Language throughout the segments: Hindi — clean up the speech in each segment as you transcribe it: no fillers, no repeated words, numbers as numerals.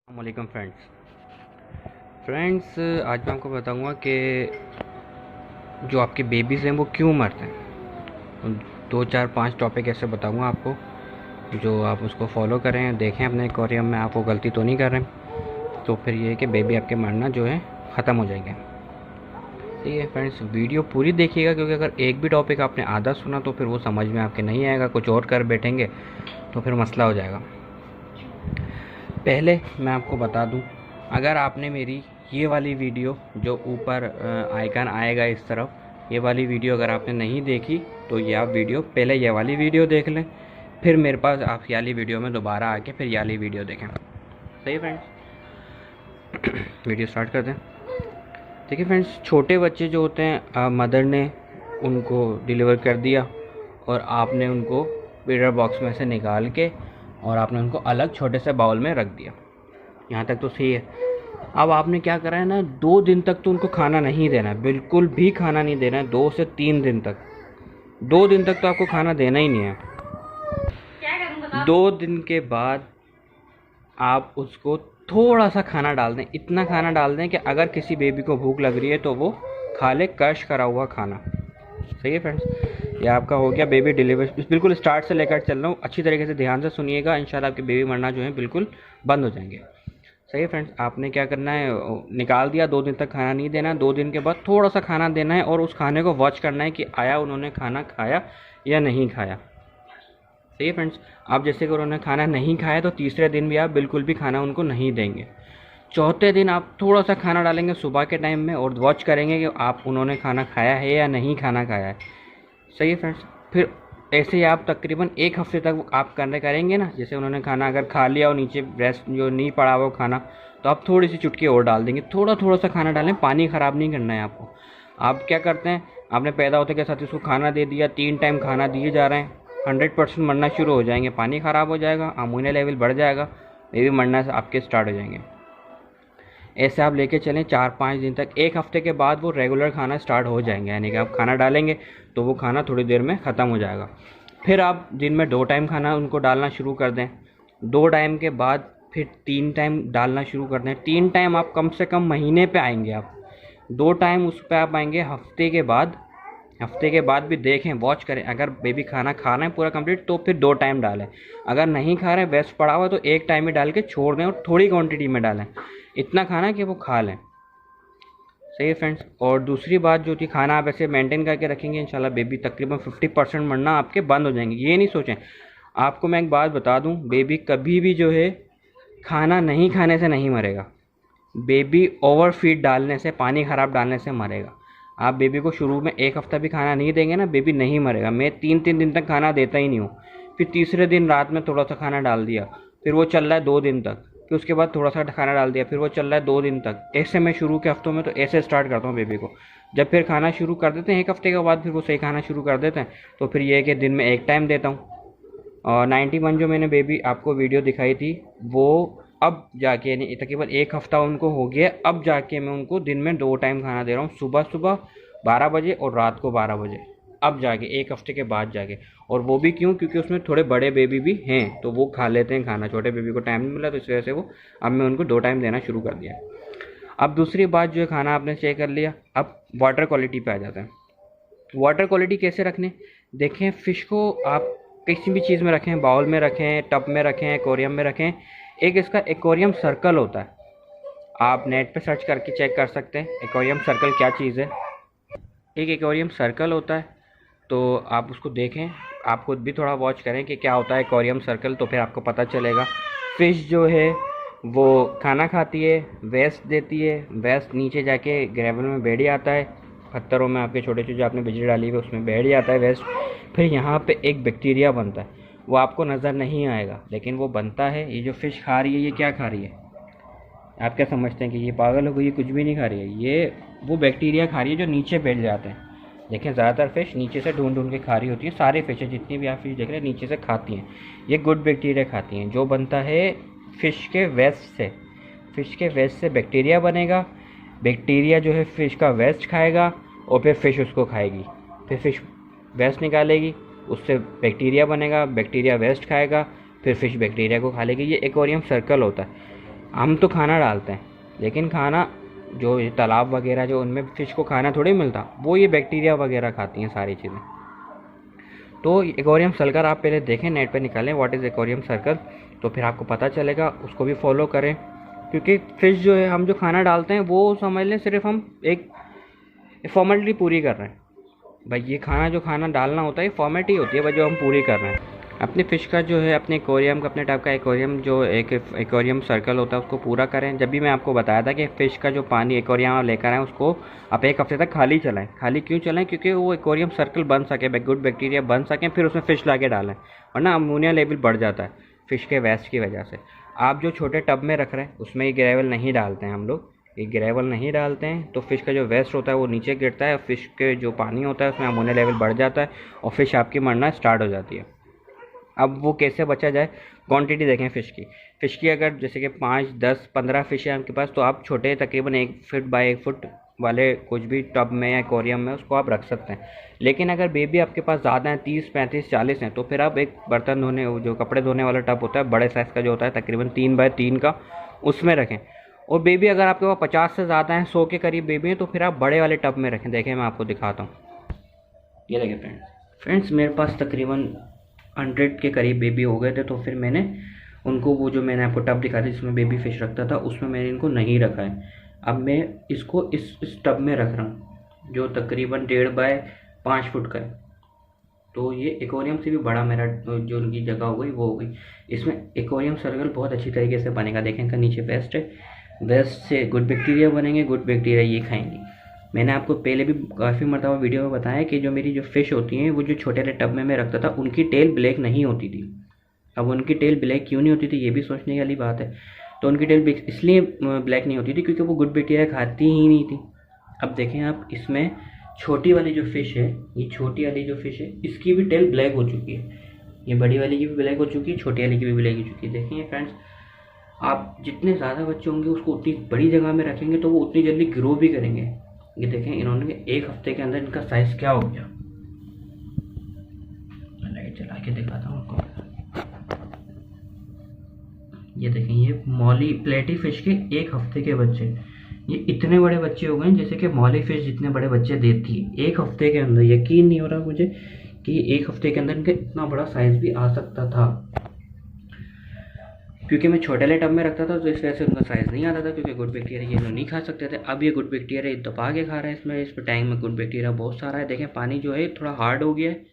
वालेकुम फ्रेंड्स आज मैं आपको बताऊंगा कि जो आपके बेबीज़ हैं वो क्यों मरते हैं। दो चार पांच टॉपिक ऐसे बताऊंगा आपको, जो आप उसको फॉलो करें, देखें अपने एक्वेरियम में आप वो गलती तो नहीं कर रहे हैं, तो फिर ये है कि बेबी आपके मरना जो है ख़त्म हो जाएंगे। ठीक है फ्रेंड्स, वीडियो पूरी देखिएगा, क्योंकि अगर एक भी टॉपिक आपने आधा सुना तो फिर वो समझ में आपके नहीं आएगा, कुछ और कर बैठेंगे तो फिर मसला हो जाएगा। पहले मैं आपको बता दूं, अगर आपने मेरी ये वाली वीडियो जो ऊपर आइकन आएगा इस तरफ, ये वाली वीडियो अगर आपने नहीं देखी तो ये आप वीडियो पहले ये वाली वीडियो देख लें, फिर मेरे पास आप ये वाली वीडियो में दोबारा आके फिर ये वाली वीडियो देखें। सही फ्रेंड्स, वीडियो स्टार्ट करते हैं। देखिए फ्रेंड्स, छोटे बच्चे जो होते हैं मदर ने उनको डिलीवर कर दिया और आपने उनको फीडर बॉक्स में से निकाल के और आपने उनको अलग छोटे से बाउल में रख दिया। यहाँ तक तो सही है। अब आपने क्या करा है ना, 2 दिन तक तो उनको खाना नहीं देना है, बिल्कुल भी खाना नहीं देना है। 2 से 3 दिन तक, 2 दिन तक तो आपको खाना देना ही नहीं है। 2 दिन के बाद आप उसको थोड़ा सा खाना डाल दें, इतना खाना डाल दें कि अगर किसी बेबी को भूख लग रही है तो वो खा ले क्रश करा हुआ खाना। सही है फ्रेंड्स, ये आपका हो गया बेबी डिलीवर। बिल्कुल स्टार्ट से लेकर चल रहा हूँ, अच्छी तरीके से ध्यान से सुनिएगा, इंशाल्लाह आपके बेबी मरना जो है बिल्कुल बंद हो जाएंगे। सही है फ्रेंड्स, आपने क्या करना है, निकाल दिया, 2 दिन तक खाना नहीं देना। 2 दिन के बाद थोड़ा सा खाना देना है और उस खाने को वॉच करना है कि आया उन्होंने खाना खाया या नहीं खाया। सही है फ्रेंड्स, आप जैसे कि उन्होंने खाना नहीं खाया तो तीसरे दिन भी आप बिल्कुल भी खाना उनको नहीं देंगे। चौथे दिन आप थोड़ा सा खाना डालेंगे सुबह के टाइम में और वॉच करेंगे कि आप उन्होंने खाना खाया है या नहीं खाना खाया है। सही है फ्रेंड्स, फिर ऐसे ही आप तकरीबन 1 हफ्ते तक आप करेंगे ना। जैसे उन्होंने खाना अगर खा लिया और नीचे ब्रेस्ट जो नहीं पड़ा हुआ खाना, तो आप थोड़ी सी चुटकी और डाल देंगे। थोड़ा थोड़ा सा खाना डालें, पानी ख़राब नहीं करना है आपको। आप क्या करते हैं, आपने पैदा होते के साथ इसको खाना दे दिया, 3 टाइम खाना दिए जा रहे हैं, 100% मरना शुरू हो जाएंगे, पानी ख़राब हो जाएगा, अमोनिया लेवल बढ़ जाएगा, बेबी मरना से आपके स्टार्ट हो जाएंगे। ऐसे आप लेके चलें 4-5 दिन तक। 1 हफ्ते के बाद वो रेगुलर खाना स्टार्ट हो जाएंगे, यानी कि आप खाना डालेंगे तो वो खाना थोड़ी देर में ख़त्म हो जाएगा। फिर आप दिन में 2 टाइम खाना उनको डालना शुरू कर दें। 2 टाइम के बाद फिर 3 टाइम डालना शुरू कर दें। 3 टाइम आप कम से कम महीने पे आएंगे आप। 2 टाइम उस पर आप आएंगे हफ्ते के बाद। हफ्ते के बाद भी देखें, वॉच करें, अगर बेबी खाना खा रहे हैं पूरा कंप्लीट तो फिर 2 टाइम डालें। अगर नहीं खा रहे हैं, वेस्ट पड़ा हुआ, तो 1 टाइम ही डाल के छोड़ दें और थोड़ी क्वांटिटी में डालें, इतना खाना कि वो खा लें। सही है फ्रेंड्स, और दूसरी बात जो थी, खाना आप ऐसे मेंटेन करके रखेंगे, इंशाल्लाह बेबी तकरीबन 50% मरना आपके बंद हो जाएंगे। ये नहीं सोचें, आपको मैं एक बात बता दूं, बेबी कभी भी जो है खाना नहीं खाने से नहीं मरेगा, बेबी ओवर फीड डालने से, पानी ख़राब डालने से मरेगा। आप बेबी को शुरू में 1 हफ्ता भी खाना नहीं देंगे ना, बेबी नहीं मरेगा। मैं 3-3 दिन तक खाना देता ही नहीं हूँ। फिर तीसरे दिन रात में थोड़ा सा खाना डाल दिया, फिर वो चल रहा है 2 दिन तक, फिर उसके बाद थोड़ा सा खाना डाल दिया, फिर वो चल रहा है 2 दिन तक। ऐसे मैं शुरू के हफ्तों में तो ऐसे स्टार्ट करता हूँ बेबी को। जब फिर खाना शुरू कर देते हैं 1 हफ्ते के बाद, फिर वो सही खाना शुरू कर देते हैं, तो फिर ये है कि दिन में 1 टाइम देता हूँ। और 91 जो मैंने बेबी आपको वीडियो दिखाई थी, वो अब जाके यानी तकरीबन 1 हफ्ता उनको हो गया, अब जाके मैं उनको दिन में 2 टाइम खाना दे रहा हूँ, सुबह सुबह 12 बजे और रात को 12 बजे। अब जाके 1 हफ्ते के बाद जाके, और वो भी क्यों, क्योंकि उसमें थोड़े बड़े बेबी भी हैं तो वो खा लेते हैं खाना, छोटे बेबी को टाइम नहीं मिला, तो इस वजह से वो अब मैं उनको 2 टाइम देना शुरू कर दिया। अब दूसरी बात जो है, खाना आपने चेक कर लिया, अब वाटर क्वालिटी पे आ जाते हैं। वाटर क्वालिटी कैसे रखने, देखें, फ़िश को आप किसी भी चीज़ में रखें, बाउल में रखें, टब में रखें, एक्वेरियम में रखें, एक इसका एक्वेरियम सर्कल होता है, आप नेट पे सर्च करके चेक कर सकते हैं एक्वेरियम सर्कल क्या चीज़ है। एक एक्वेरियम सर्कल होता है, तो आप उसको देखें, आप खुद भी थोड़ा वॉच करें कि क्या होता है एक्वेरियम सर्कल, तो फिर आपको पता चलेगा। फ़िश जो है वो खाना खाती है, वेस्ट देती है, वेस्ट नीचे जाके ग्रेवल में बैठ जाता है, पत्थरों में आपके छोटे छोटे जो आपने बिजली डाली हुई उसमें बैठ जाता है वेस्ट। फिर यहाँ पे एक बैक्टीरिया बनता है, वो आपको नज़र नहीं आएगा लेकिन वो बनता है। ये जो फ़िश खा रही है, ये क्या खा रही है, आप क्या समझते हैं कि ये पागल हो गई, ये कुछ भी नहीं खा रही है, ये वो बैक्टीरिया खा रही है जो नीचे बैठ जाते हैं। देखें, ज़्यादातर फ़िश नीचे से ढूंढ ढूंढ के खा रही होती है, सारे फ़िश जितनी भी आप फ़िश देख रहे हैं नीचे से खाती हैं। ये गुड बैक्टीरिया खाती हैं, जो बनता है फ़िश के वेस्ट से। फ़िश के वेस्ट से बैक्टीरिया बनेगा, बैक्टीरिया जो है फ़िश का वेस्ट खाएगा और फिर फ़िश उसको खाएगी, फिर फ़िश वेस्ट निकालेगी, उससे बैक्टीरिया बनेगा, बैक्टीरिया वेस्ट खाएगा, फिर फ़िश बैक्टीरिया को खा लेगी। ये एक्वेरियम सर्कल होता है। हम तो खाना डालते हैं, लेकिन खाना जो ये तालाब वगैरह जो उनमें फ़िश को खाना थोड़ी मिलता, वो ये बैक्टीरिया वगैरह खाती हैं सारी चीज़ें। तो एक्वेरियम सर्कल आप पहले देखें, नेट पे निकालें व्हाट इज़ एक्वेरियम सर्कल, तो फिर आपको पता चलेगा, उसको भी फॉलो करें। क्योंकि फ़िश जो है, हम जो खाना डालते हैं वो समझ लें सिर्फ हम एक फॉर्मेलिटी पूरी कर रहे हैं भाई। ये खाना जो खाना डालना होता है, ये फॉर्मेलिटी होती है भाई जो हम पूरी कर रहे हैं। अपने फ़िश का जो है, अपने एक्वेरियम का, अपने टाइप का एक्वेरियम जो एक एक्वेरियम सर्कल होता है उसको पूरा करें। जब भी मैं आपको बताया था कि फ़िश का जो पानी एक्वेरियम आप लेकर आएँ उसको आप 1 हफ्ते तक खाली चलाएं। खाली क्यों चलाएं? क्योंकि वो एक्वेरियम सर्कल बन सके, गुड बैक्टीरिया बन सकें, फिर उसमें फ़िश ला के डालें, वरना अमोनिया लेवल बढ़ जाता है फ़िश के वेस्ट की वजह से। आप जो छोटे टब में रख रहे हैं उसमें ये ग्रेवल नहीं डालते हैं हम लोग, ये ग्रेवल नहीं डालते हैं, तो फ़िश का जो वेस्ट होता है वो नीचे गिरता है, फ़िश के जो पानी होता है उसमें अमोनिया लेवल बढ़ जाता है और फ़िश आपकी मरना स्टार्ट हो जाती है। अब वो कैसे बचा जाए? क्वांटिटी देखें फ़िश की अगर जैसे कि 5, 10, 15 फ़िश है आपके पास, तो आप छोटे तकरीबन 1 फुट बाय 1 फुट वाले कुछ भी टब में या एक्वेरियम में उसको आप रख सकते हैं। लेकिन अगर बेबी आपके पास ज़्यादा है, 30, 35, 40 हैं, तो फिर आप एक बर्तन धोने, जो कपड़े धोने वाला टब होता है बड़े साइज़ का जो होता है तकरीबन 3 बाय 3 का, उसमें रखें। और बेबी अगर आपके पास 50 से ज़्यादा हैं, 100 के करीब बेबी हैं, तो फिर आप बड़े वाले टब में रखें। देखें मैं आपको दिखाता हूँ, ये देखें फ्रेंड्स मेरे पास तकरीबन 100 के करीब बेबी हो गए थे, तो फिर मैंने उनको, वो जो मैंने आपको टब दिखाया था जिसमें बेबी फ़िश रखता था, उसमें मैंने इनको नहीं रखा है। अब मैं इसको इस टब में रख रहा हूँ जो तकरीबन 1.5 बाय 5 फुट का है। तो ये एक्वेरियम से भी बड़ा मेरा जो उनकी जगह हो गई वो हो गई। इसमें एक्वेरियम सर्कल बहुत अच्छी तरीके से बनेगा। देखें इनका नीचे वेस्ट है, वेस्ट से गुड बैक्टीरिया बनेंगे, गुड बैक्टीरिया ये खाएंगे। मैंने आपको पहले भी काफ़ी मरतबा वीडियो में बताया कि जो मेरी जो फ़िश होती हैं वो जो छोटे वाले टब में मैं रखता था, उनकी टेल ब्लैक नहीं होती थी। अब उनकी टेल ब्लैक क्यों नहीं होती थी ये भी सोचने वाली बात है। तो उनकी टेल इसलिए ब्लैक नहीं होती थी क्योंकि वो गुड बैक्टीरिया खाती ही नहीं थी। अब देखें आप, इसमें छोटी वाली जो फ़िश है, ये छोटी वाली जो फ़िश है इसकी भी टेल ब्लैक हो चुकी है, ये बड़ी वाली की भी ब्लैक हो चुकी है, छोटी वाली की भी ब्लैक हो चुकी है। देखिए फ्रेंड्स, आप जितने ज़्यादा बच्चे होंगे उसको उतनी बड़ी जगह में रखेंगे तो वो उतनी जल्दी ग्रो भी करेंगे। ये देखें इन्होंने 1 हफ्ते के अंदर इनका साइज़ क्या हो गया। लाइट चला के दिखाता हूँ आपको। ये देखें, ये मॉली प्लेटी फ़िश के 1 हफ्ते के बच्चे, ये इतने बड़े बच्चे हो गए जैसे कि मॉली फ़िश जितने बड़े बच्चे देती है 1 हफ्ते के अंदर। यकीन नहीं हो रहा मुझे कि 1 हफ्ते के अंदर इनका इतना बड़ा साइज़ भी आ सकता था। क्योंकि मैं छोटे वाले टब में रखता था तो इस वजह से उनका साइज़ नहीं आता था, क्योंकि गुड बैक्टीरिया ये लोग नहीं खा सकते थे। अब ये गुड बैक्टीरिया दबा के खा रहे हैं इसमें, इस टैंक में गुड बैक्टीरिया बहुत सारा है। देखें पानी जो है थोड़ा हार्ड हो गया है,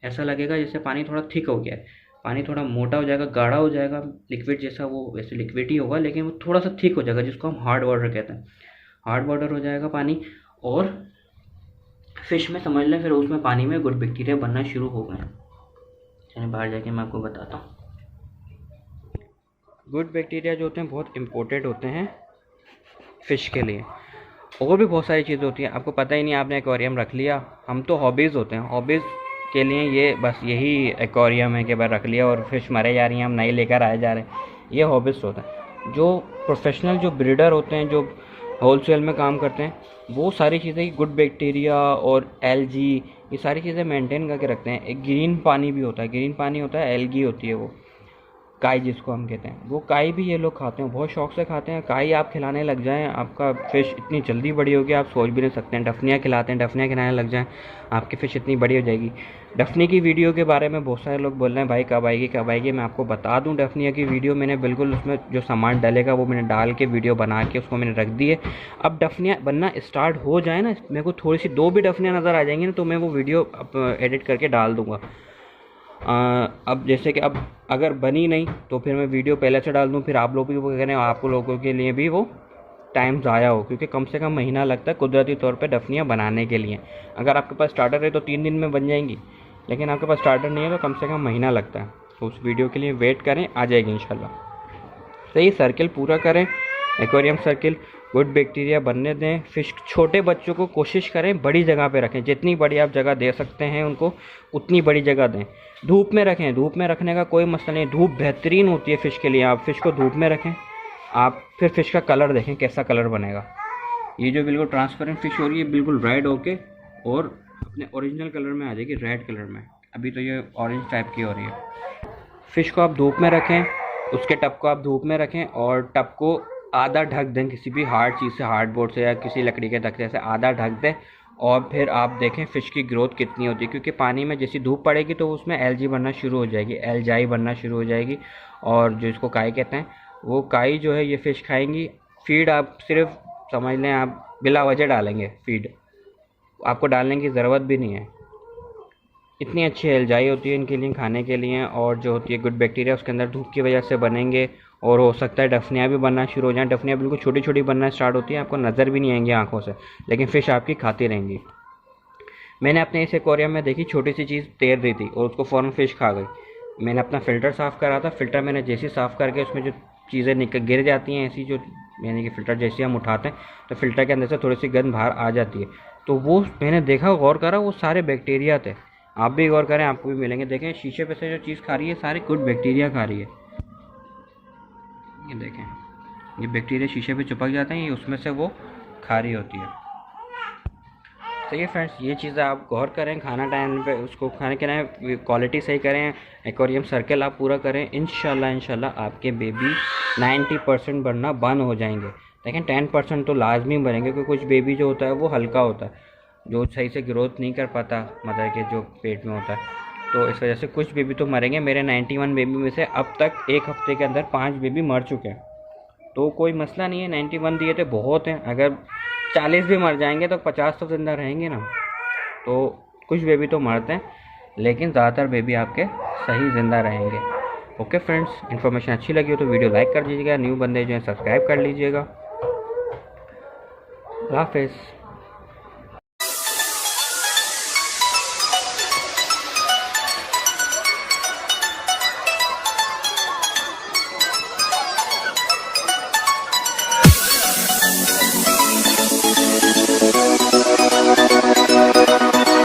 ऐसा लगेगा जैसे पानी थोड़ा थिक हो गया है, पानी थोड़ा मोटा हो जाएगा, गाढ़ा हो जाएगा, लिक्विड जैसा, वो वैसे लिक्विड ही होगा लेकिन वो थोड़ा सा थिक हो जाएगा, जिसको हम हार्ड वाटर कहते हैं। हार्ड वाटर हो जाएगा पानी, और फिश में समझ लें फिर उसमें पानी में गुड बैक्टीरिया बनना शुरू हो गए। चलिए बाहर जाके मैं आपको बताता हूँ। गुड बैक्टीरिया जो होते हैं बहुत इम्पोर्टेंट होते हैं फ़िश के लिए। और भी बहुत सारी चीज़ें होती हैं, आपको पता ही नहीं, आपने एक्वेरियम रख लिया। हम तो हॉबीज़ होते हैं, हॉबीज़ के लिए ये बस यही एक्वेरियम है कि बार रख लिया और फिश मरे जा रही हैं, हम नहीं लेकर आए जा रहे हैं, ये हॉबीज़ होता है। जो प्रोफेशनल जो ब्रीडर होते हैं, जो होलसेल में काम करते हैं, वो सारी चीज़ें गुड बैक्टीरिया और एलगी ये सारी चीज़ें मेंटेन करके रखते हैं। एक ग्रीन पानी भी होता है, ग्रीन पानी होता है, एलगी होती है वो काई जिसको हम कहते हैं, वो काई भी ये लोग खाते हैं, बहुत शौक से खाते हैं। काई आप खिलाने लग जाएं, आपका फ़िश इतनी जल्दी बड़ी होगी आप सोच भी नहीं सकते हैं। डफनियाँ खिलाते हैं, डफनियाँ खिलाने लग जाएं, आपकी फ़िश इतनी बड़ी हो जाएगी। डफनी की वीडियो के बारे में बहुत सारे लोग बोल रहे हैं भाई कब आएगी कब आएगी। मैं आपको बता दूं, डफनिया की वीडियो मैंने बिल्कुल, उसमें जो सामान डलेगा वो मैंने डाल के वीडियो बना के उसको मैंने रख दी है। अब डफनिया बनना स्टार्ट हो जाए ना, मेरे को थोड़ी सी 2 भी डफनियाँ नज़र आ जाएंगी ना, तो मैं वो वीडियो एडिट करके डाल दूँगा। अब जैसे कि अब अगर बनी नहीं तो फिर मैं वीडियो पहले से डाल दूँ, फिर आप लोग भी वो करें, आप लोगों के लिए भी वो टाइम ज़ाया हो, क्योंकि कम से कम महीना लगता है कुदरती तौर पे डफनियाँ बनाने के लिए। अगर आपके पास स्टार्टर है तो 3 दिन में बन जाएंगी, लेकिन आपके पास स्टार्टर नहीं है तो कम से कम महीना लगता है। तो उस वीडियो के लिए वेट करें, आ जाएगी इंशाल्लाह। सही सर्किल पूरा करें, एक्वेरियम सर्किल, गुड बैक्टीरिया बनने दें। फ़िश छोटे बच्चों को कोशिश करें बड़ी जगह पे रखें, जितनी बड़ी आप जगह दे सकते हैं उनको उतनी बड़ी जगह दें। धूप में रखें, धूप में रखने का कोई मसला नहीं, धूप बेहतरीन होती है फ़िश के लिए। आप फ़िश को धूप में रखें, आप फिर फ़िश का कलर देखें कैसा कलर बनेगा। ये जो बिल्कुल ट्रांसपेरेंट फ़िश हो रही है बिल्कुल रेड होके और अपने ओरिजिनल कलर में आ जाएगी, रेड कलर में। अभी तो ये ऑरेंज टाइप की हो रही है। फ़िश को आप धूप में रखें, उसके टब को आप धूप में रखें और टब को आधा ढक दें किसी भी हार्ड चीज़ से, हार्डबोर्ड से या किसी लकड़ी के तख्ते से आधा ढक दें। और फिर आप देखें फ़िश की ग्रोथ कितनी होती है, क्योंकि पानी में जैसी धूप पड़ेगी तो उसमें एलजी बनना शुरू हो जाएगी, एल्जाई बनना शुरू हो जाएगी। और जो इसको काई कहते हैं, वो काई जो है ये फ़िश खाएंगी। फीड आप सिर्फ समझ लें आप बिला वजह डालेंगे, फीड आपको डालने की ज़रूरत भी नहीं है। इतनी अच्छी एल्जाई होती है इनके लिए खाने के लिए। और जो होती है गुड बैक्टीरिया उसके अंदर धूप की वजह से बनेंगे। और हो सकता है डफनियाँ भी बनना शुरू हो जाएँ। डफनियाँ बिल्कुल छोटी छोटी बनना स्टार्ट होती हैं, आपको नज़र भी नहीं आएंगी आँखों से, लेकिन फ़िश आपकी खाती रहेंगी। मैंने अपने इस एक्वेरियम में देखी छोटी सी चीज़ तैर रही थी और उसको फ़ौरन फ़िश खा गई। मैंने अपना फ़िल्टर साफ़ करा था, फ़िल्टर मैंने जैसे साफ़ करके उसमें जो चीज़ें निकल गिर जाती हैं ऐसी, जो यानी कि फ़िल्टर जैसे हम उठाते हैं तो फ़िल्टर के अंदर से थोड़ी सी गंद बाहर आ जाती है। तो वो मैंने देखा, गौर करा, वो सारे बैक्टीरिया थे। आप भी गौर करें, आपको भी मिलेंगे। देखें शीशे पे से जो चीज़ खा रही है सारी गुड बैक्टीरिया खा रही है। ये देखें, ये बैक्टीरिया शीशे पे चिपक जाते हैं, ये उसमें से वो खा रही होती है। तो ये फ्रेंड्स, ये चीज़ें आप गौर करें, खाना टाइम पे उसको खाने के टाइम क्वालिटी सही करें, एक्वेरियम सर्कल आप पूरा करें। इंशाल्लाह आपके बेबी 90% बनना बंद हो जाएंगे। लेकिन 10% तो लाजमी बनेंगे, क्योंकि कुछ बेबी जो होता है वो हल्का होता है, जो सही से ग्रोथ नहीं कर पाता मदर के जो पेट में होता है। तो इस वजह से कुछ बेबी तो मरेंगे। मेरे 91 बेबी में से अब तक एक हफ्ते के अंदर 5 बेबी मर चुके हैं। तो कोई मसला नहीं है, 91 दिए थे बहुत हैं। अगर 40 भी मर जाएंगे तो 50 तो ज़िंदा रहेंगे ना। तो कुछ बेबी तो मरते हैं, लेकिन ज़्यादातर बेबी आपके सही ज़िंदा रहेंगे। ओके फ्रेंड्स, इन्फॉर्मेशन अच्छी लगी हो तो वीडियो लाइक कर दीजिएगा, न्यू बंदे जो हैं सब्सक्राइब कर लीजिएगा। अल्लाह हाफ़िज़।